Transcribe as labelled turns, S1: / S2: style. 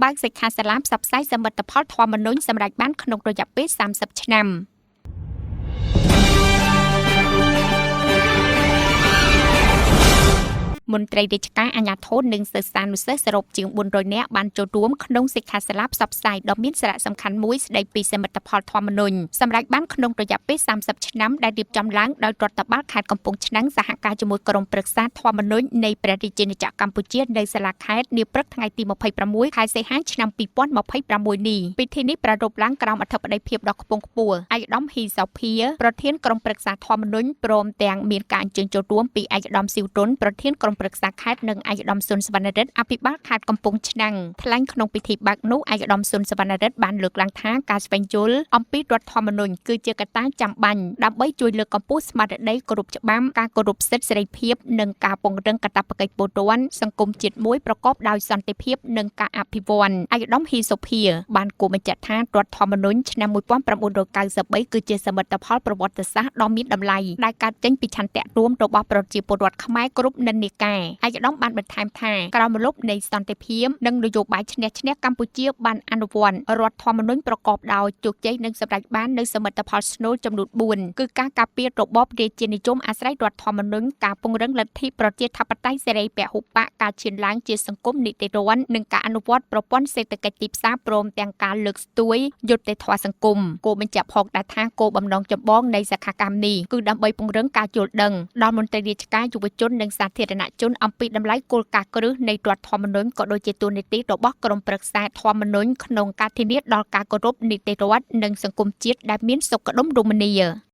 S1: បើកសិក្ខាសាលាផ្សព្វផ្សាយសមិទ្ធផលធម្មនុញ្ញសម្រាប់បានក្នុងរយៈពេល30 ឆ្នាំមន្ត្រីរាជការអាជ្ញាធរនិងសិស្សានុសិស្សសរុបជាង400នាក់បានចូលរួមក្នុងសិក្ខាសាលាផ្សព្វផ្សាយដ៏មានសារៈសំខាន់មួយស្ដីពីសមិទ្ធផលធម្មនុញ្ញសម្រាប់បានក្នុងរយៈពេល30 ឆ្នាំដែលរៀបចំឡើងដោយរដ្ឋបាលខេត្តកំពង់ឆ្នាំងសហការជាមួយក្រុមប្រឹក្សាធម្មនុញ្ញនៃព្រះរាជាណាចក្រកម្ពុជានៅសាលាខេត្តនាព្រឹកថ្ងៃទី26ខែសីហាឆ្នាំ2026នេះពិធីនេះប្រារព្ធឡើងក្រោមអធិបតីភាពដ៏ខ្ពង់ខ្ពស់ឯកឧត្តមហ៊ីសោភាប្រធានក្រុមប្រឹក្សាធម្មនុញ្ញព្រមទាំងមានការអញ្ជើញចូលរួមពីឯកឧត្តមស៊ីវតុនប្រធានក្រុមប្រឹក្សាខេត្តនិងឯកឧត្តមសុនសវណ្ណរិទ្ធអភិបាលខេត្តកំពង់ឆ្នាំងថ្លែងក្នុងពិធីបើកនោះឯកឧត្តមសុនសវណ្ណរិទ្ធបានលើកឡើងថាការស្វែងយល់អំពីរដ្ឋធម្មនុញ្ញគឺជាកត្តាចាំបាច់ដើម្បីជួយលើកកម្ពស់ស្មារតីគោរពច្បាប់ការគោរពសិទ្ធិសេរីភាពនិងការពង្រឹងកាតព្វកិច្ចពលរដ្ឋសង្គមជាតិមួយប្រកបដោយសន្តិភាពនិងការអភិវឌ្ឍឯកឧត្តមហ៊ីសូភាបានគូបញ្ជាក់ថារដ្ឋធម្មនុញ្ញឆ្នាំ1993គឺជាសមិទ្ធផលប្រវត្តិសាស្ត្រដ៏មានតម្លៃដែលកើតចេញពីឆន្ទៈរួមរបស់ប្រជាពលរដ្ឋខ្មែរគ្រប់និន្នាការឯកឧត្តមបានបន្ថែមថាក្រោមម្លប់នៃសន្តិភាពនិងនយោបាយឈ្នះឈ្នះកម្ពុជាបានអនុវត្តរដ្ឋធម្មនុញ្ញប្រកបដោយជោគជ័យនិងសម្រេចបាននូវសមិទ្ធផលស្នូលចំនួន4គឺការការពាររបបរាជានិយមអាស្រ័យរដ្ឋធម្មនុញ្ញការពង្រឹងលទ្ធិប្រជាធិបតេយ្យសេរីពហុបកការឈានឡើងជាសង្គមនីតិរដ្ឋនិងការអនុវត្តប្រព័ន្ធសេដ្ឋកិច្ចទីផ្សារព្រមទាំងការលើកស្ទួយយុត្តិធម៌សង្គមគោលបញ្ជាក់ផងដែរថាគោលបំណងចម្បងនៃសក្ខកម្មនេះគឺដើម្បីពង្រឹងការយល់ដឹងដល់មន្ត្រីរាជការយុវជននិងសាធារណជនអំពីតម្លៃគោលការណ៍គ្រឹះនៃរដ្ឋធម្មនុញ្ញក៏ដូចជាទូនីតិរបស់ក្រុមប្រឹក្សាធម្មនុញ្ញក្នុងការធានាដល់ការគោរពនីតិរដ្ឋនិងសង្គមជាតិដែលមានសុខដុមរមនា